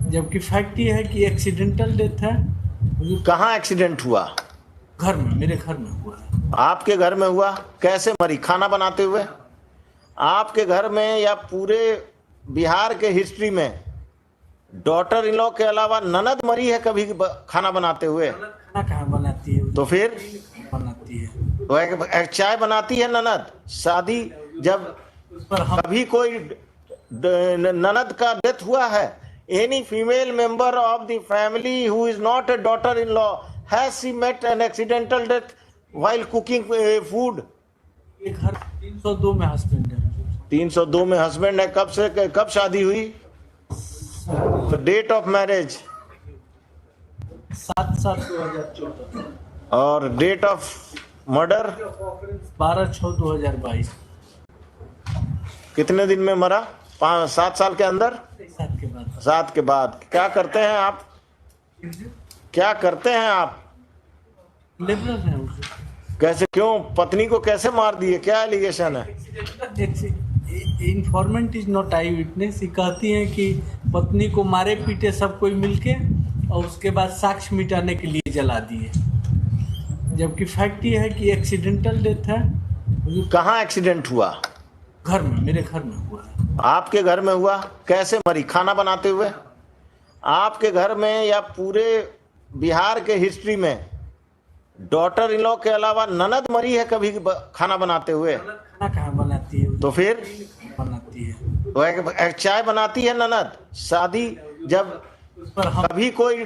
जबकि फैक्ट ये है कि एक्सीडेंटल डेथ है। कहाँ एक्सीडेंट हुआ? घर में, मेरे घर में हुआ है। आपके घर में हुआ? कैसे मरी? खाना बनाते हुए? आपके घर में या पूरे बिहार के हिस्ट्री में डॉटर इन लॉ के अलावा ननद मरी है कभी खाना बनाते हुए? खाना कहाँ बनाती है? तो फिर बनाती है। तो एक चाय बनाती है ननद। शादी जब उस पर हम कभी कोई ननद का डेथ हुआ है, any female member of the family who is not a daughter in law has she met an accidental death while cooking food? एक घर 302 में हस्बैंड है। 302 में हस्बैंड है। कब शादी हुई? डेट ऑफ मैरिज 7/7/2014 और डेट ऑफ मर्डर 12/6/2022। कितने दिन में मरा? 7 साल के अंदर? 7 के बाद 7 के बाद। क्या करते हैं आप? क्या करते हैं आप? लेबरर है उसे। कैसे? क्यों? पत्नी को कैसे मार दिए? क्या एलिगेशन है? Informant is not I witness. ये कहती हैं कि पत्नी को मारे पीटे सब कोई मिलके और उसके बाद साक्ष्य मिटाने के लिए जला दिए। जबकि फैक्ट ये है कि एक्सीडेंटल डेथ है। कहाँ एक्सीडेंट हुआ? घर में, मेरे घर में हुआ है। आपके घर में हुआ? कैसे मरी? खाना बनाते हुए? आपके घर में या पूरे बिहार के हिस्ट्री में डॉटर इन लॉ के अलावा ननद मरी है कभी खाना बनाते हुए? खाना कहाँ बनाती है? तो फिर बनाती है। तो एक चाय बनाती है ननद। शादी जब उस पर हम कभी कोई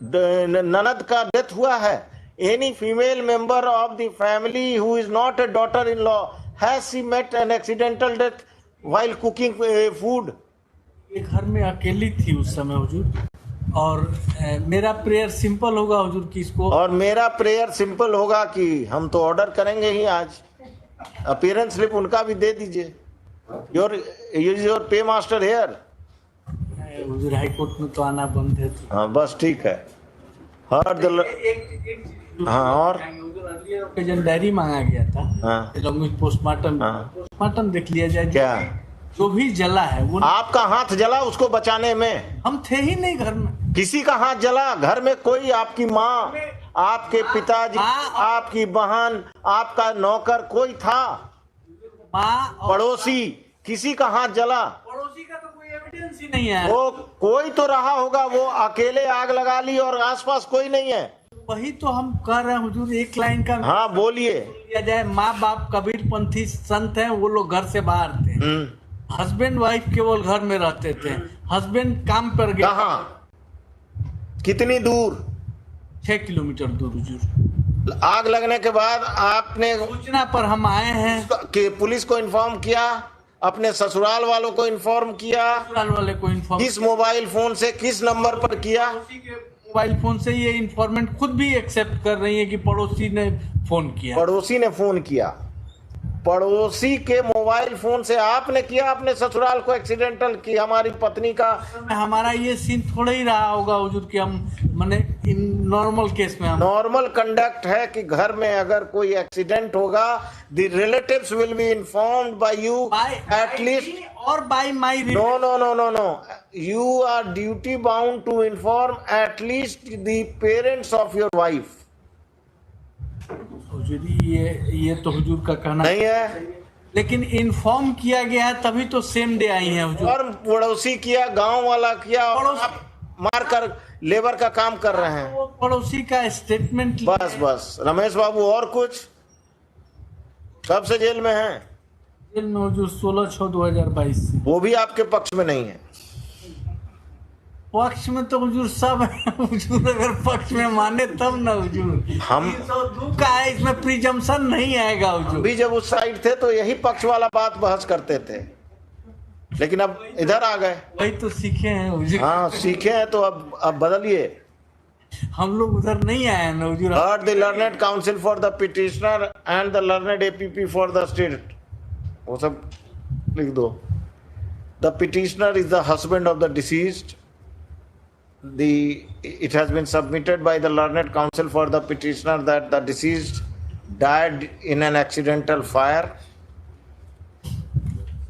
ननद का डेथ हुआ है, any female member of the family who is not a daughter in law has she met an accidental death while cooking food? ये घर में अकेली थी उस समय हुजूर। और मेरा प्रेयर सिंपल होगा हुजूर कि इसको, और मेरा प्रेयर सिंपल होगा कि हम तो ऑर्डर करेंगे ही आज। अपीयरेंस स्लिप उनका भी दे दीजिए। Your paymaster here. हुजूर हाई कोर्ट में तो आना बंद है तो हाँ बस ठीक है। हर दिल। हाँ और जन डायरी मांगा गया था। हाँ पोस्टमार्टम हाँ। पोस्टमार्टम देख लिया जाए। क्या? जो भी जला है वो आपका हाथ जला उसको बचाने में? हम थे ही नहीं घर में। किसी का हाथ जला? घर में कोई? आपकी माँ, आपके पिताजी, आपकी बहन, आपका नौकर कोई था? माँ और पड़ोसी? किसी का हाथ जला? पड़ोसी का तो कोई एविडेंस ही नहीं है। वो कोई तो रहा होगा। वो अकेले आग लगा ली और आसपास कोई नहीं है। वही तो हम कह रहे हैं हुजूर। एक लाइन का हाँ बोलिए। दिया जाए, माँ बाप कबीरपंथी संत हैं, वो लोग घर से बाहर थे। हस्बैंड वाइफ केवल घर में रहते थे। हस्बैंड काम पर गया। कहाँ? कितनी दूर? 6 किलोमीटर दूर हुजूर। आग लगने के बाद आपने सूचना पर हम आए हैं। कि पुलिस को इन्फॉर्म किया? अपने ससुराल वालों को इन्फॉर्म किया? ससुराल वाले को इन्फॉर्म, किस मोबाइल फोन से, किस नंबर पर किया? मोबाइल फोन से। ये इन्फॉर्मेंट खुद भी एक्सेप्ट कर रही है कि पड़ोसी ने फोन किया। पड़ोसी ने फोन किया। पड़ोसी के मोबाइल फोन से आपने किया अपने ससुराल को एक्सीडेंटल कि हमारी पत्नी का? हमारा ये सीन थोड़ा ही रहा होगा हुजूर कि हम माने इन नॉर्मल केस में हम नॉर्मल कंडक्ट है कि घर में अगर कोई एक्सीडेंट होगा, the relatives will be informed by you at least. और by my no no no no no, you are duty bound to inform at least the parents of your wife. हुजूर ये तो हुजूर का कहना नहीं है? लेकिन इन्फॉर्म किया गया है तभी तो सेम डे आई है हुजूर। और पड़ोसी किया, गांव वाला किया और आप मार कर लेबर का काम कर रहे हैं। वो पड़ोसी का स्टेटमेंट बस बस रमेश बाबू, और कुछ? सबसे जेल में हैं। जेल में हुजूर 16/6/2022 से। वो भी आपके पक्ष में नहीं है? पक्ष में तो हुजूर सब है हुजूर। अगर पक्ष में माने तब ना हुजूर। हम 302 का है, इसमें प्रिजम्पशन नहीं आएगा हुजूर। भी जब उस साइड थे तो यही पक्ष वाला बात बहस करते थे, लेकिन अब इधर आ गए। वही तो सीखे हैं हुजूर। हाँ सीखे हैं तो अब बदलिए। हम लोग उधर नहीं आए हैं ना हुजूर। Heard the learned counsel for the petitioner and the learned APP for the state. वो सब लिख दो। The petitioner is the husband of the deceased. It has been submitted by the learned counsel for the petitioner that the deceased died in an accidental fire.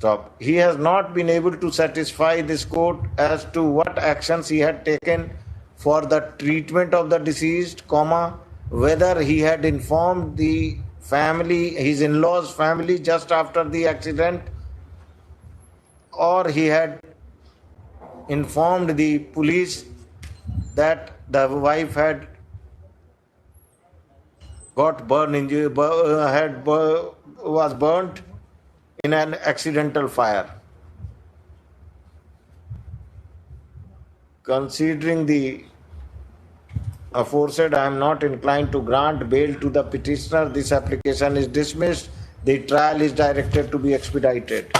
Stop. He has not been able to satisfy this court as to what actions he had taken for the treatment of the deceased, whether he had informed the family, his in-laws' family just after the accident, or he had informed the police that the wife had got was burnt in an accidental fire. Considering the aforesaid, I am not inclined to grant bail to the petitioner. This application is dismissed. The trial is directed to be expedited.